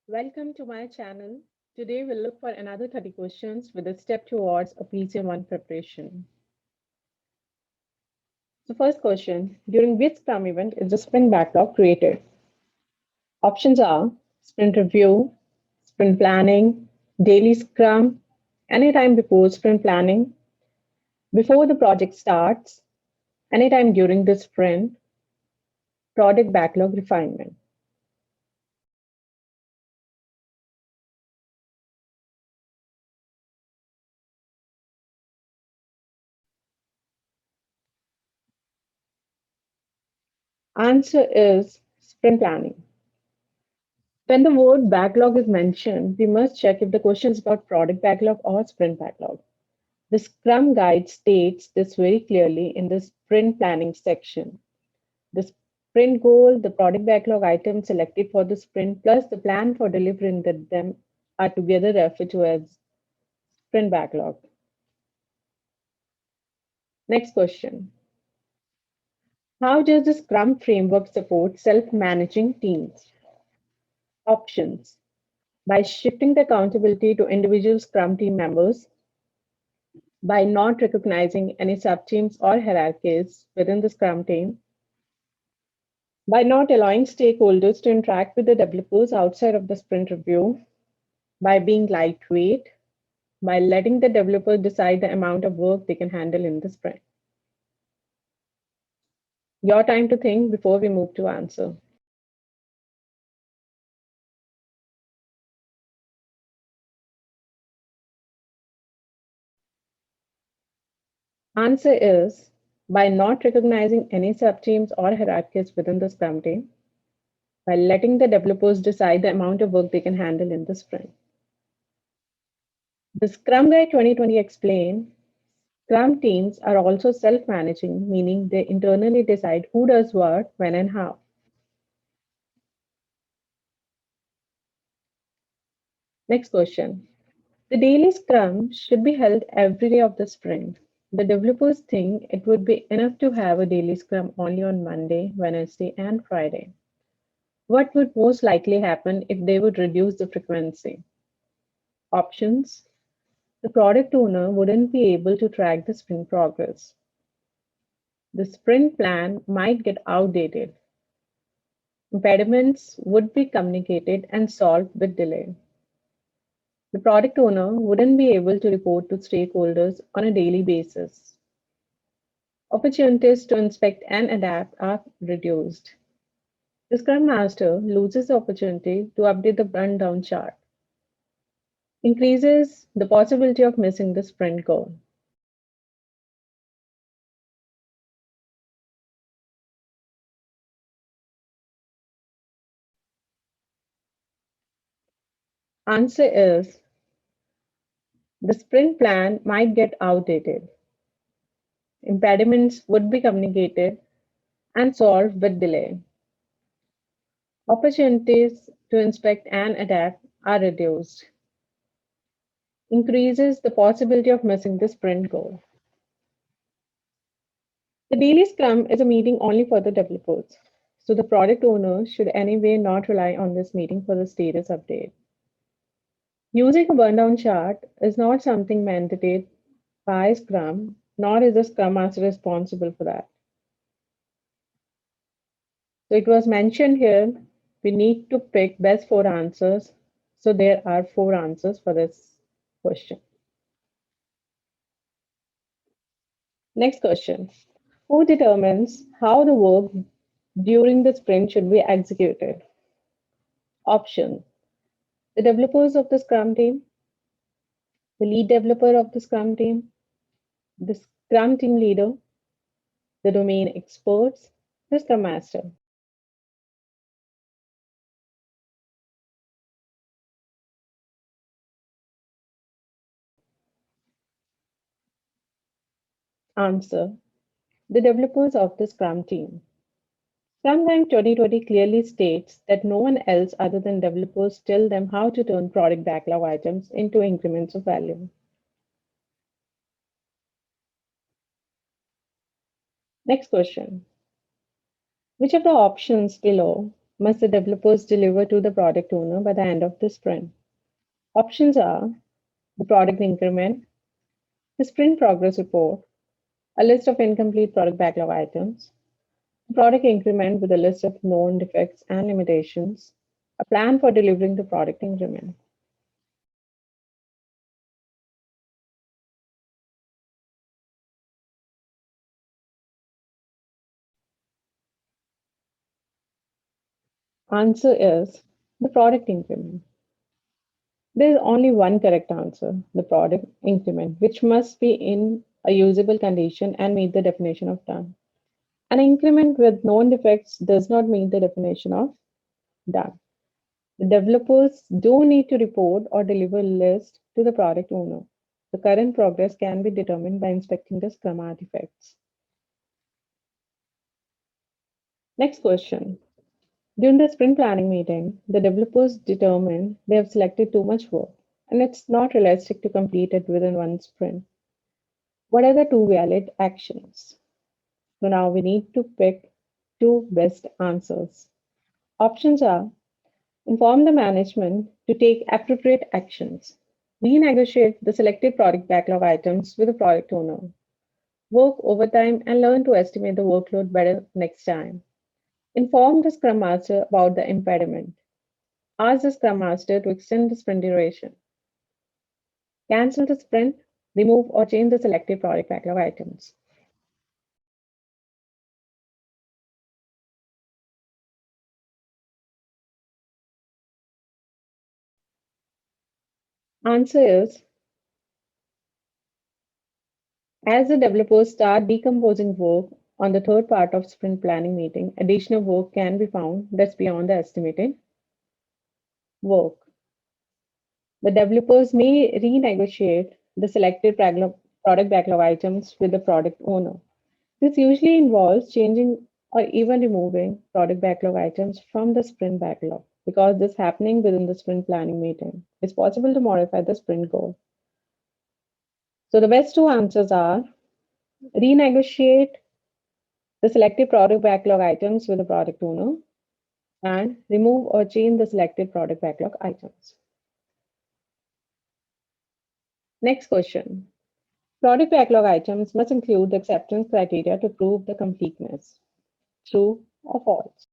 Welcome to my channel. Today we'll look for another 30 questions with a step towards a PCM1 preparation. So first question, during which Scrum event is the sprint backlog created? Options are sprint review, sprint planning, daily Scrum, anytime before sprint planning, before the project starts, anytime during the sprint, product backlog refinement. Answer is sprint planning. When the word backlog is mentioned, we must check if the question is about product backlog or sprint backlog. The Scrum Guide states this very clearly in the sprint planning section. The sprint goal, the product backlog items selected for the sprint, plus the plan for delivering them are together referred to as sprint backlog. Next question. How does the Scrum framework support self-managing teams? Options. By shifting the accountability to individual Scrum team members, by not recognizing any subteams or hierarchies within the Scrum team, by not allowing stakeholders to interact with the developers outside of the sprint review, by being lightweight, by letting the developer decide the amount of work they can handle in the sprint. Your time to think before we move to answer. Answer is by not recognizing any subteams or hierarchies within the Scrum team, by letting the developers decide the amount of work they can handle in the sprint. The Scrum Guide 2020 explained Scrum teams are also self managing, meaning they internally decide who does what, when, and how. Next question. The daily Scrum should be held every day of the sprint. The developers think it would be enough to have a daily Scrum only on Monday, Wednesday, and Friday. What would most likely happen if they would reduce the frequency? Options. The product owner wouldn't be able to track the sprint progress. The sprint plan might get outdated. Impediments would be communicated and solved with delay. The product owner wouldn't be able to report to stakeholders on a daily basis. Opportunities to inspect and adapt are reduced. The Scrum Master loses the opportunity to update the rundown chart, increases the possibility of missing the sprint goal. Answer is the sprint plan might get outdated. Impediments would be communicated and solved with delay. Opportunities to inspect and adapt are reduced, increases the possibility of missing the sprint goal. The daily scrum is a meeting only for the developers, so the product owner should anyway not rely on this meeting for the status update. Using a burndown chart is not something mandated by Scrum, nor is the Scrum Master responsible for that. So it was mentioned here, we need to pick best four answers. So there are four answers for this question. Next question. Who determines how the work during the sprint should be executed? Option. The developers of the Scrum team, the lead developer of the Scrum team, the Scrum team leader, the domain experts, the Scrum Master. Answer. The developers of the Scrum team. Scrum Guide 2020 clearly states that no one else other than developers tell them how to turn product backlog items into increments of value. Next question. Which of the options below must the developers deliver to the product owner by the end of the sprint? Options are the product increment, the sprint progress report, a list of incomplete product backlog items, a product increment with a list of known defects and limitations, a plan for delivering the product increment. Answer is the product increment. There is only one correct answer, the product increment, which must be in a usable condition and meet the definition of done. An increment with known defects does not meet the definition of done. The developers don't need to report or deliver a list to the product owner. The current progress can be determined by inspecting the Scrum artifacts. Next question. During the sprint planning meeting, the developers determine they have selected too much work and it's not realistic to complete it within one sprint. What are the two valid actions? So now we need to pick two best answers. Options are inform the management to take appropriate actions, renegotiate the selected product backlog items with the product owner, work overtime and learn to estimate the workload better next time. Inform the Scrum Master about the impediment. Ask the Scrum Master to extend the sprint duration. Cancel the sprint, remove or change the selected product backlog items. Answer is as the developers start decomposing work on the third part of sprint planning meeting, additional work can be found that's beyond the estimated work. The developers may renegotiate the selected product backlog items with the product owner. This usually involves changing or even removing product backlog items from the sprint backlog. Because this is happening within the sprint planning meeting, it's possible to modify the sprint goal. So the best two answers are renegotiate the selected product backlog items with the product owner and remove or change the selected product backlog items. Next question. Product backlog items must include the acceptance criteria to prove the completeness. True or false?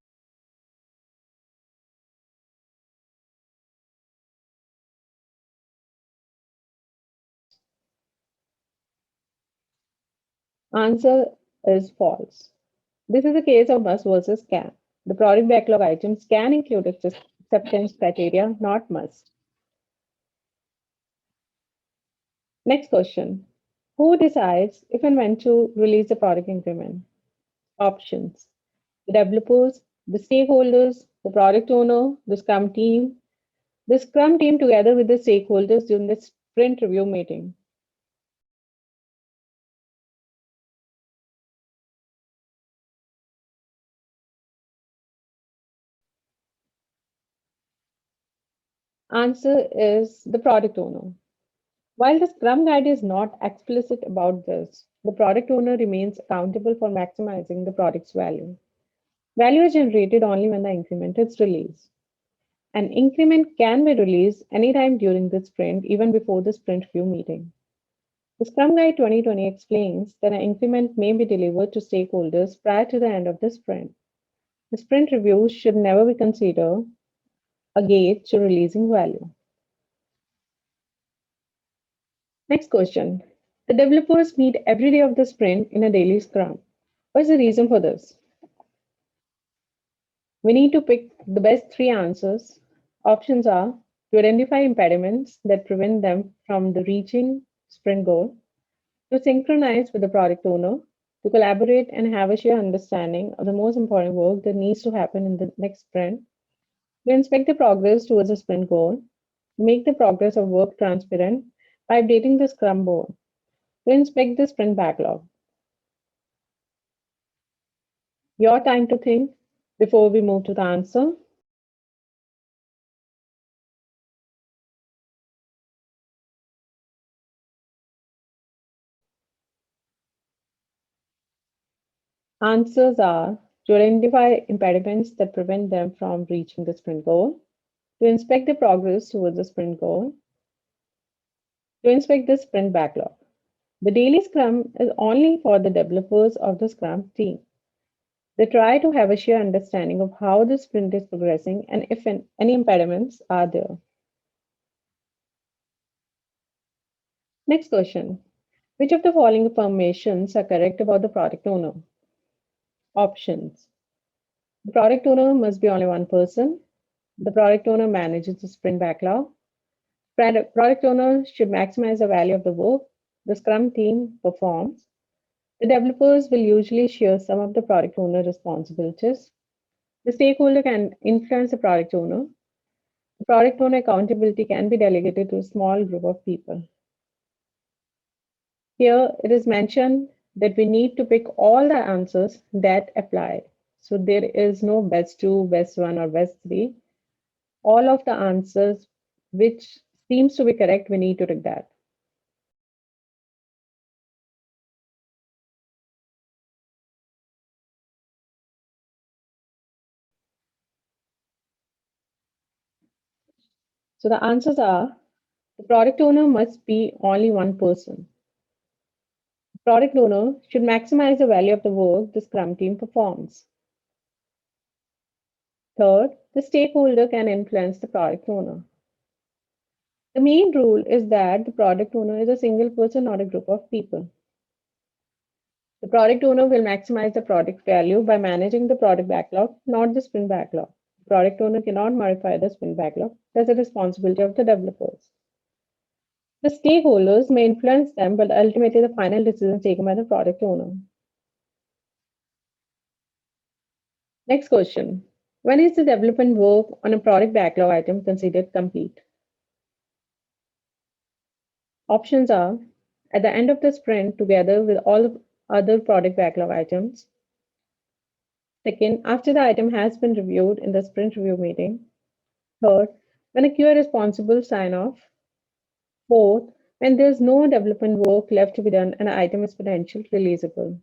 Answer is false. This is a case of must versus can. The product backlog items can include acceptance criteria, not must. Next question. Who decides if and when to release the product increment? Options. The developers, the stakeholders, the product owner, the Scrum team. The Scrum team together with the stakeholders during the sprint review meeting. Answer is the product owner. While the Scrum Guide is not explicit about this, the product owner remains accountable for maximizing the product's value. Value is generated only when the increment is released. An increment can be released anytime during the sprint, even before the sprint review meeting. The Scrum Guide 2020 explains that an increment may be delivered to stakeholders prior to the end of the sprint. The sprint review should never be considered a gate to releasing value. Next question. The developers meet every day of the sprint in a daily scrum. What is the reason for this? We need to pick the best three answers. Options are to identify impediments that prevent them from the reaching sprint goal, to synchronize with the product owner, to collaborate and have a shared understanding of the most important work that needs to happen in the next sprint, to inspect the progress towards the sprint goal, make the progress of work transparent by updating the Scrum board, to inspect the sprint backlog. Your time to think before we move to the answer. Answers are to identify impediments that prevent them from reaching the sprint goal, to inspect the progress towards the sprint goal, to inspect the sprint backlog. The daily Scrum is only for the developers of the Scrum team. They try to have a shared understanding of how the sprint is progressing and if any impediments are there. Next question. Which of the following affirmations are correct about the product owner? Options. The product owner must be only one person. The product owner manages the sprint backlog. Product owner should maximize the value of the work the Scrum team performs. The developers will usually share some of the product owner responsibilities. The stakeholder can influence the product owner. The product owner accountability can be delegated to a small group of people. Here it is mentioned that we need to pick all the answers that apply. So there is no best two, best one, or best three. All of the answers which seems to be correct, we need to take that. So the answers are the product owner must be only one person. The product owner should maximize the value of the work the Scrum team performs. Third, the stakeholder can influence the product owner. The main rule is that the product owner is a single person, not a group of people. The product owner will maximize the product value by managing the product backlog, not the sprint backlog. The product owner cannot modify the sprint backlog. That's the responsibility of the developers. The stakeholders may influence them, but ultimately the final decision is taken by the product owner. Next question. When is the development work on a product backlog item considered complete? Options are at the end of the sprint together with all the other product backlog items. Second, after the item has been reviewed in the sprint review meeting. Third, when a QA responsible sign off. Fourth, when there's no development work left to be done and an item is potentially releasable.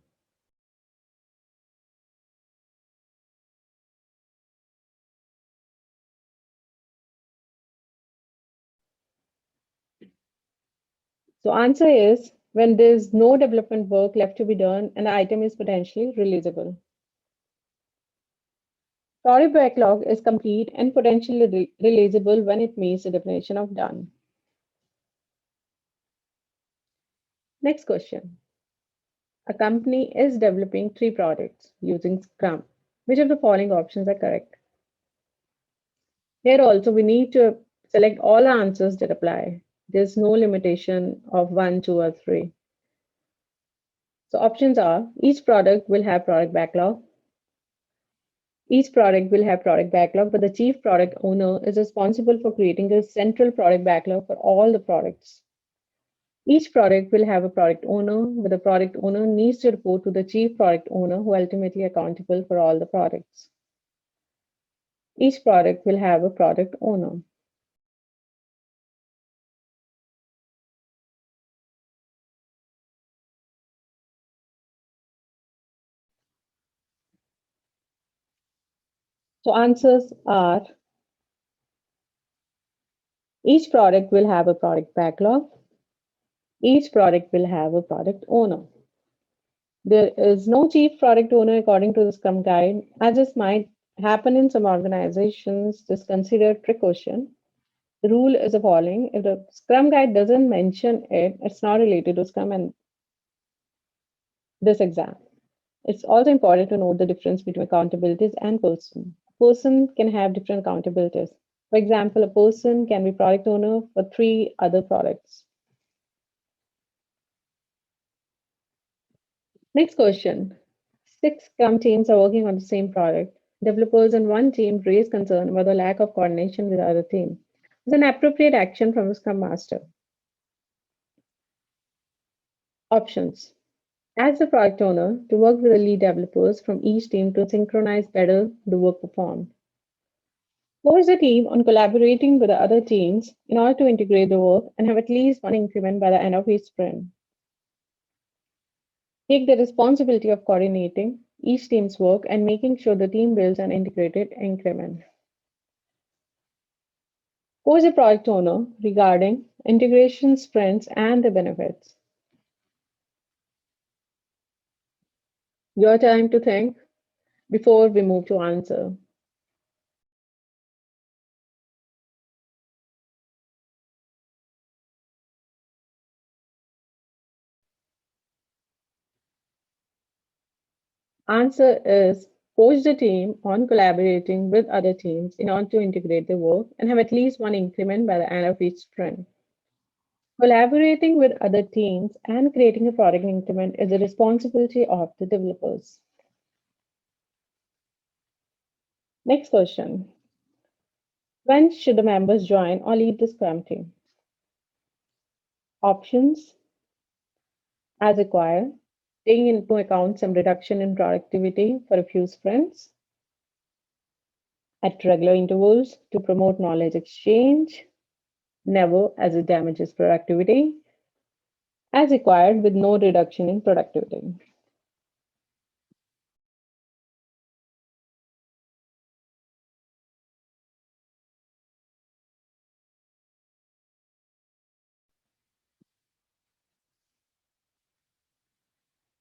So answer is when there's no development work left to be done and the item is potentially releasable. Product backlog is complete and potentially releasable when it meets the definition of done. Next question. A company is developing 3 products using Scrum. Which of the following options are correct? Here also we need to select all the answers that apply. There's no limitation of 1, 2, or 3. So options are each product will have product backlog. Each product will have product backlog, but the chief product owner is responsible for creating a central product backlog for all the products. Each product will have a product owner, but the product owner needs to report to the chief product owner who ultimately accountable for all the products. Each product will have a product owner. So answers are each product will have a product backlog. Each product will have a product owner. There is no chief product owner according to the Scrum Guide, as this might happen in some organizations. Just consider trick question. The rule is the following. If the Scrum Guide doesn't mention it, it's not related to Scrum and this exam. It's also important to note the difference between accountabilities and person. A person can have different accountabilities. For example, a person can be product owner for 3 other products. Next question. 6 Scrum teams are working on the same product. Developers in one team raise concern about the lack of coordination with the other team. It's an appropriate action from the Scrum Master. Options. As the product owner, to work with the lead developers from each team to synchronize better the work performed. Force the team on collaborating with the other teams in order to integrate the work and have at least one increment by the end of each sprint. Take the responsibility of coordinating each team's work and making sure the team builds an integrated increment. Coach the product owner regarding integration sprints and the benefits. Your time to think before we move to answer. Answer is coach the team on collaborating with other teams in order to integrate their work and have at least one increment by the end of each sprint. Collaborating with other teams and creating a product increment is the responsibility of the developers. Next question. When should the members join or leave the Scrum team? Options as required, taking into account some reduction in productivity for a few sprints, at regular intervals to promote knowledge exchange, never as it damages productivity, as required with no reduction in productivity.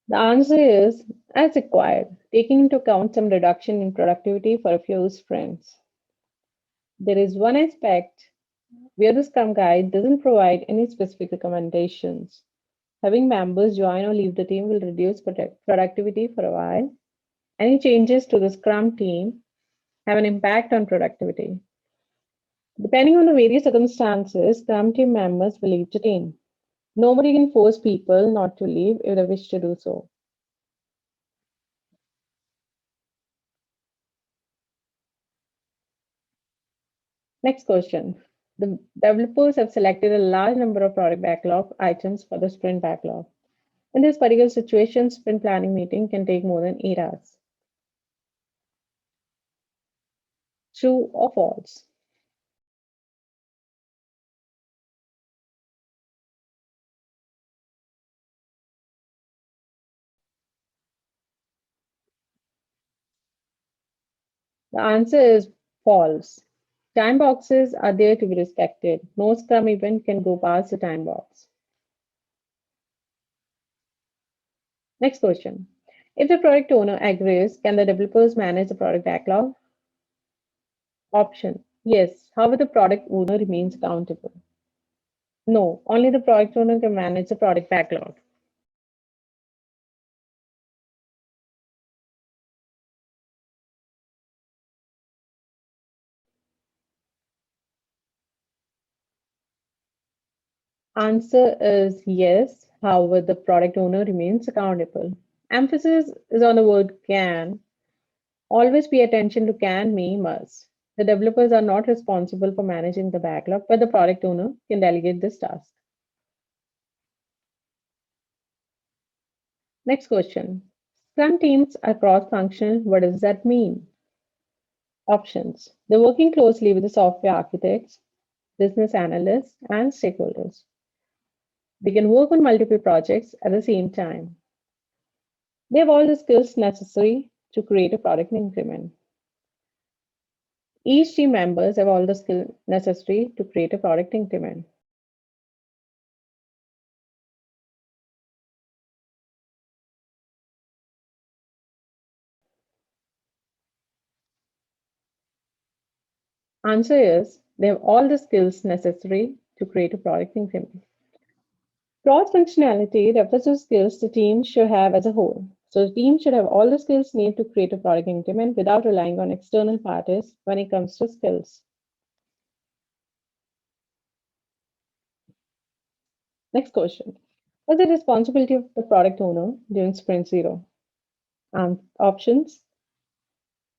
The answer is as required, taking into account some reduction in productivity for a few sprints. There is one aspect where the Scrum Guide doesn't provide any specific recommendations. Having members join or leave the team will reduce productivity for a while. Any changes to the Scrum team have an impact on productivity. Depending on the various circumstances, Scrum team members will leave the team. Nobody can force people not to leave if they wish to do so. Next question. The developers have selected a large number of product backlog items for the sprint backlog. In this particular situation, sprint planning meeting can take more than 8 hours. True or false? The answer is false. Time boxes are there to be respected. No Scrum event can go past the time box. Next question. If the product owner agrees, can the developers manage the product backlog? Option. Yes. However, the product owner remains accountable. No. Only the product owner can manage the product backlog. Answer is yes. However, the product owner remains accountable. Emphasis is on the word can. Always pay attention to can, may, must. The developers are not responsible for managing the backlog, but the product owner can delegate this task. Next question. Scrum teams are cross-functional. What does that mean? Options. They're working closely with the software architects, business analysts, and stakeholders. They can work on multiple projects at the same time. They have all the skills necessary to create a product increment. Each team members have all the skills necessary to create a product increment. Answer is they have all the skills necessary to create a product increment. Cross functionality refers to skills the team should have as a whole. So the team should have all the skills needed to create a product increment without relying on external parties when it comes to skills. Next question. What's the responsibility of the product owner during sprint zero? Options.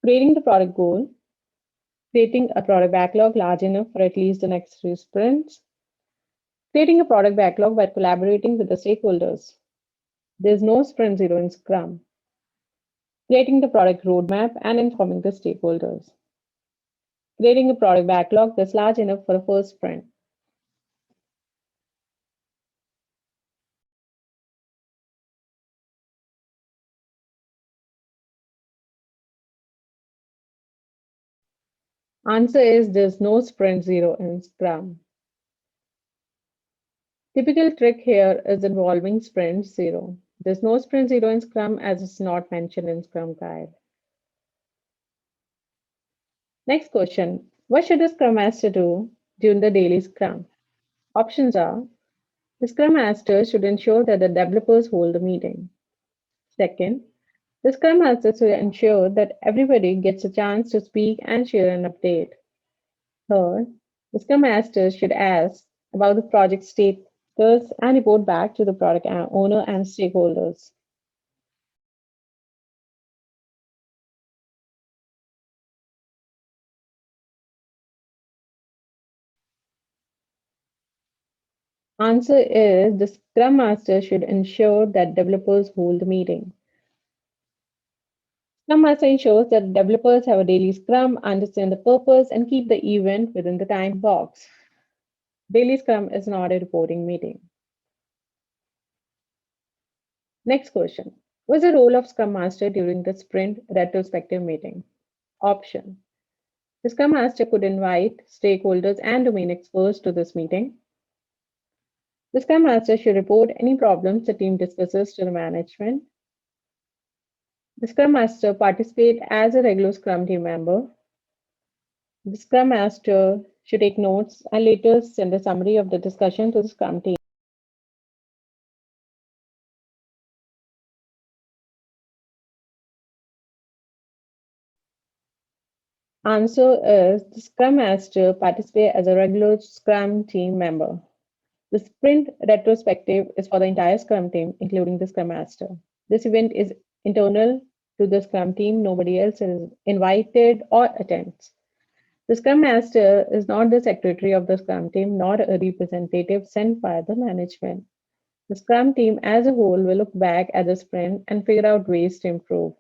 Creating the product goal, creating a product backlog large enough for at least the next 3 sprints, creating a product backlog by collaborating with the stakeholders. There's no sprint zero in Scrum. Creating the product roadmap and informing the stakeholders. Creating a product backlog that's large enough for the first sprint. Answer is there's no sprint zero in Scrum. Typical trick here is involving sprint zero. There's no sprint zero in Scrum as it's not mentioned in Scrum Guide. Next question. What should the Scrum Master do during the daily Scrum? Options are the Scrum Master should ensure that the developers hold the meeting. Second, the Scrum Master should ensure that everybody gets a chance to speak and share an update. Third, the Scrum Master should ask about the project status and report back to the product owner and stakeholders. Answer is the Scrum Master should ensure that developers hold the meeting. Scrum Master ensures that developers have a daily Scrum, understand the purpose, and keep the event within the time box. Daily Scrum is not a reporting meeting. Next question. What's the role of Scrum Master during the sprint retrospective meeting? Option. The Scrum Master could invite stakeholders and domain experts to this meeting. The Scrum Master should report any problems the team discusses to the management. The Scrum Master participate as a regular Scrum team member. The Scrum Master should take notes and later send a summary of the discussion to the Scrum team. Answer is the Scrum Master participate as a regular Scrum team member. The sprint retrospective is for the entire Scrum team, including the Scrum Master. This event is internal to the Scrum team. Nobody else is invited or attends. The Scrum Master is not the secretary of the Scrum team, nor a representative sent by the management. The Scrum team as a whole will look back at the sprint and figure out ways to improve.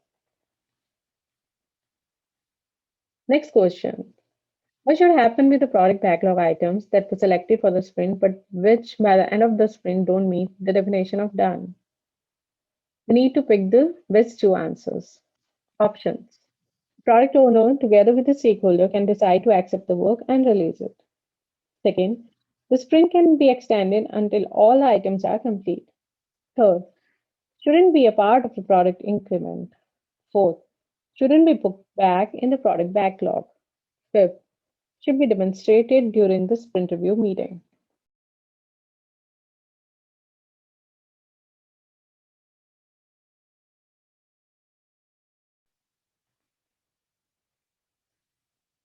Next question. What should happen with the product backlog items that were selected for the sprint but which by the end of the sprint don't meet the definition of done? We need to pick the best two answers. Options. Product owner together with the stakeholder can decide to accept the work and release it. Second, the sprint can be extended until all the items are complete. Third, shouldn't be a part of the product increment. Fourth, shouldn't be put back in the product backlog. Fifth, should be demonstrated during the sprint review meeting.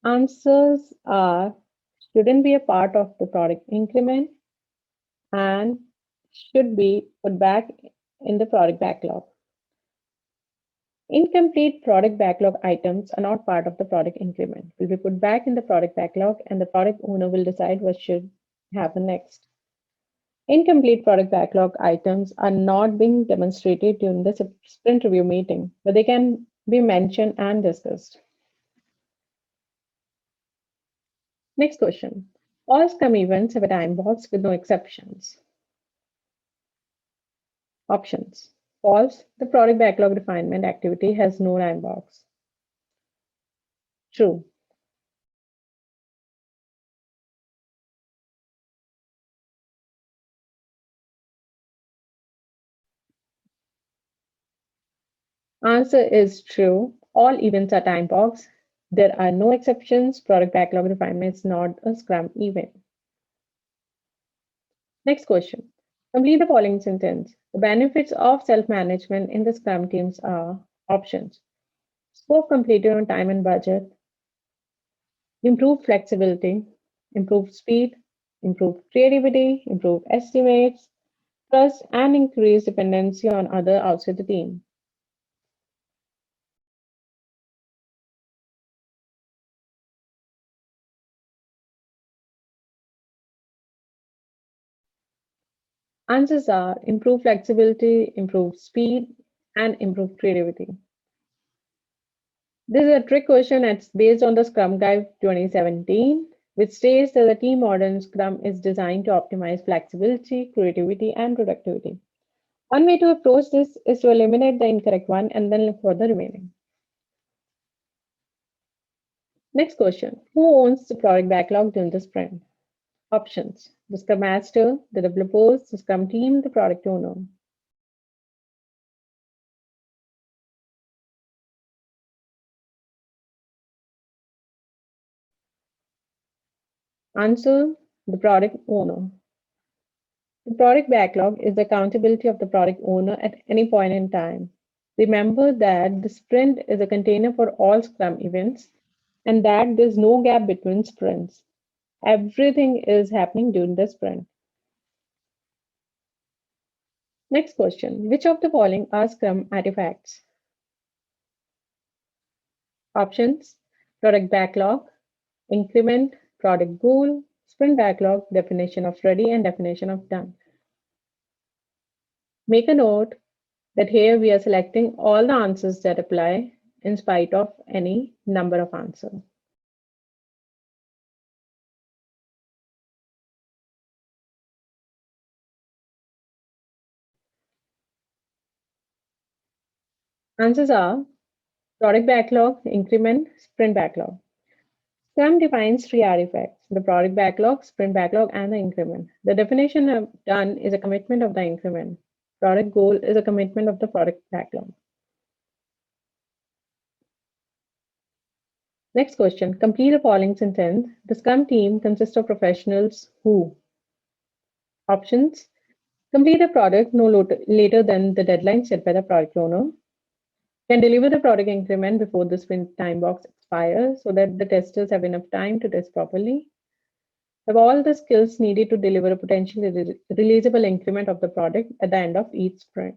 Answers are shouldn't be a part of the product increment and should be put back in the product backlog. Incomplete product backlog items are not part of the product increment, will be put back in the product backlog, and the product owner will decide what should happen next. Incomplete product backlog items are not being demonstrated during the sprint review meeting, but they can be mentioned and discussed. Next question. All Scrum events have a time box with no exceptions. Options. False. The product backlog refinement activity has no time box. True. Answer is true. All events are time boxed. There are no exceptions. Product backlog refinement is not a Scrum event. Next question. Complete the following sentence. The benefits of self-management in the Scrum teams are options. Scope completed on time and budget, improved flexibility, improved speed, improved creativity, improved estimates, trust, and increased dependency on other outside the team. Answers are improved flexibility, improved speed, and improved creativity. This is a trick question that's based on the Scrum Guide 2017, which states that the team modern Scrum is designed to optimize flexibility, creativity, and productivity. One way to approach this is to eliminate the incorrect one and then look for the remaining. Next question. Who owns the product backlog during the sprint? Options. The Scrum Master, the developers, the Scrum team, the product owner. Answer. The product owner. The product backlog is the accountability of the product owner at any point in time. Remember that the sprint is a container for all Scrum events and that there's no gap between sprints. Everything is happening during the sprint. Next question. Which of the following are Scrum artifacts? Options. Product backlog, increment, product goal, sprint backlog, definition of ready and definition of done. Make a note that here we are selecting all the answers that apply in spite of any number of answers. Answers are product backlog, increment, sprint backlog. Scrum defines three artifacts: the product backlog, sprint backlog, and the increment. The definition of done is a commitment of the increment. Product goal is a commitment of the product backlog. Next question. Complete the following sentence. The Scrum team consists of professionals who. Options. Complete the product no later than the deadline set by the product owner. Can deliver the product increment before the sprint time box expires so that the testers have enough time to test properly. Have all the skills needed to deliver a potentially releasable increment of the product at the end of each sprint.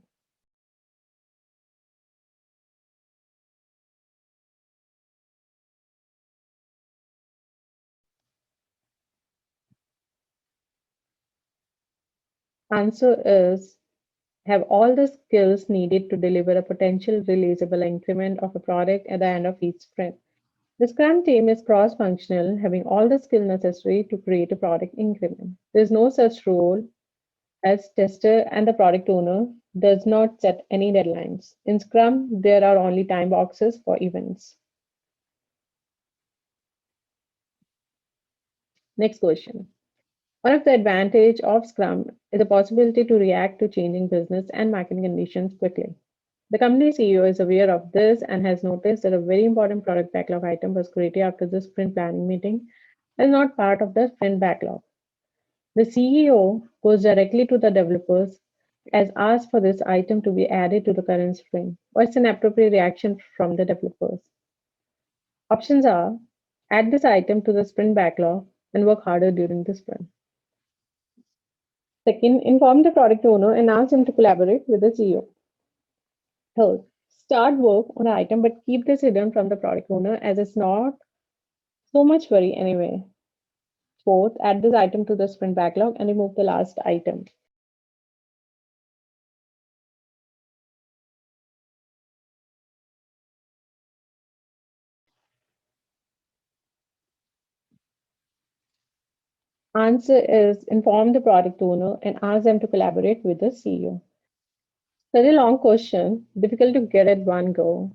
Answer is have all the skills needed to deliver a potential releasable increment of a product at the end of each sprint. The Scrum team is cross-functional, having all the skill necessary to create a product increment. There is no such role as tester, and the product owner does not set any deadlines. In Scrum, there are only time boxes for events. Next question. One of the advantages of Scrum is the possibility to react to changing business and market conditions quickly. The company CEO is aware of this and has noticed that a very important product backlog item was created after the sprint planning meeting and not part of the sprint backlog. The CEO goes directly to the developers as asked for this item to be added to the current sprint. What's an appropriate reaction from the developers? Options are add this item to the sprint backlog and work harder during the sprint. Second, inform the product owner and ask him to collaborate with the CEO. Third, start work on the item but keep this hidden from the product owner as it's not so much worry anyway. Fourth, add this item to the sprint backlog and remove the last item. Answer is inform the product owner and ask them to collaborate with the CEO. Such a long question, difficult to get at one go.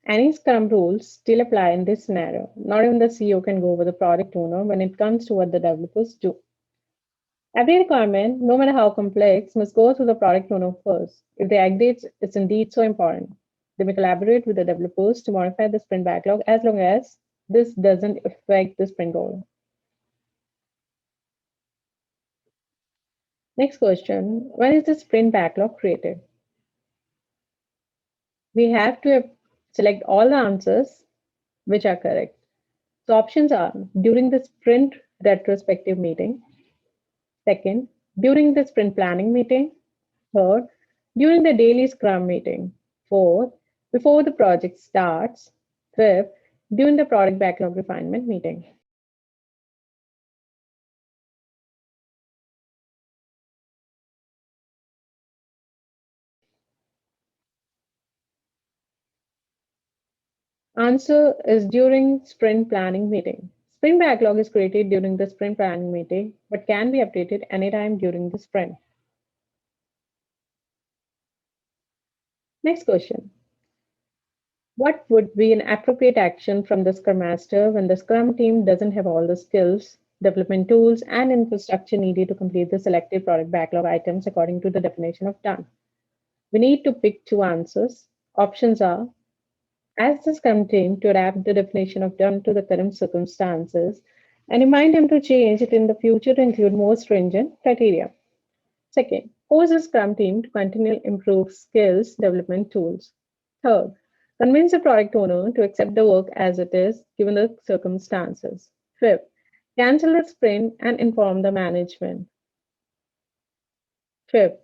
Any Scrum rules still apply in this scenario. Not even the CEO can go over the product owner when it comes to what the developers do. Every requirement, no matter how complex, must go through the product owner first. If they agree it's indeed so important, they may collaborate with the developers to modify the sprint backlog as long as this doesn't affect the sprint goal. Next question, when is the sprint backlog created? We have to select all the answers which are correct. So options are during the sprint retrospective meeting. Second, during the sprint planning meeting. Third, during the daily Scrum meeting. Fourth, before the project starts. Fifth, during the product backlog refinement meeting. Answer is during sprint planning meeting. Sprint backlog is created during the sprint planning meeting, but can be updated anytime during the sprint. Next question. What would be an appropriate action from the Scrum Master when the Scrum team doesn't have all the skills, development tools, and infrastructure needed to complete the selected product backlog items according to the definition of done? We need to pick two answers. Options are: ask the Scrum team to adapt the definition of done to the current circumstances and remind them to change it in the future to include more stringent criteria. Second, force the Scrum team to continually improve skills development tools. Third, convince the product owner to accept the work as it is given the circumstances. Fifth, cancel the sprint and inform the management. Fifth,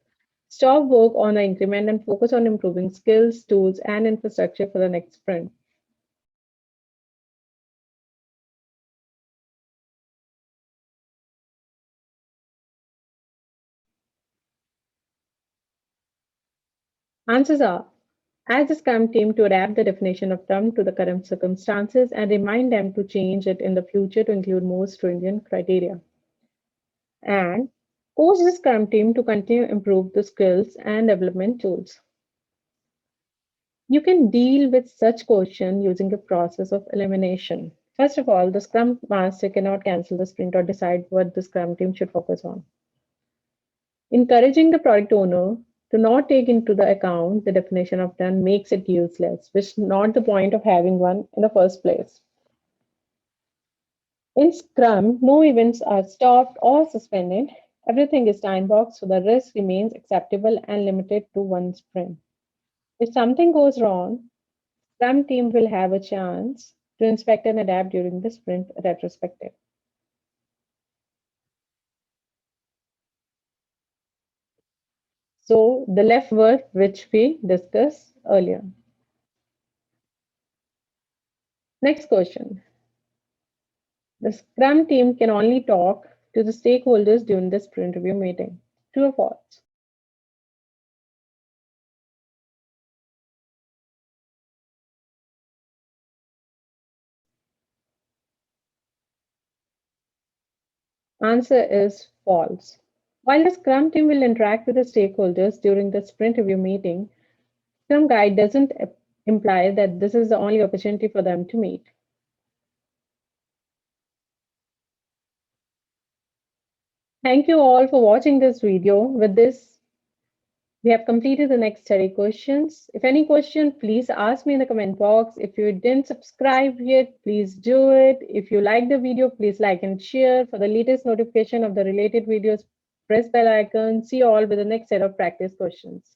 stop work on the increment and focus on improving skills, tools, and infrastructure for the next sprint. Answers are: ask the Scrum team to adapt the definition of term to the current circumstances and remind them to change it in the future to include more stringent criteria. And coach the Scrum team to continue to improve the skills and development tools. You can deal with such question using a process of elimination. First of all, the Scrum Master cannot cancel the sprint or decide what the Scrum team should focus on. Encouraging the product owner to not take into the account the definition of done makes it useless, which is not the point of having one in the first place. In Scrum, no events are stopped or suspended. Everything is time boxed, so the risk remains acceptable and limited to one sprint. If something goes wrong, Scrum team will have a chance to inspect and adapt during the sprint retrospective. So the left word, which we discussed earlier. Next question. The Scrum team can only talk to the stakeholders during the sprint review meeting. True or false? Answer is false. While the Scrum team will interact with the stakeholders during the sprint review meeting, Scrum Guide doesn't imply that this is the only opportunity for them to meet. Thank you all for watching this video. With this, we have completed the next study questions. If any question, please ask me in the comment box. If you didn't subscribe yet, please do it. If you like the video, please like and share. For the latest notification of the related videos, press bell icon. See you all with the next set of practice questions.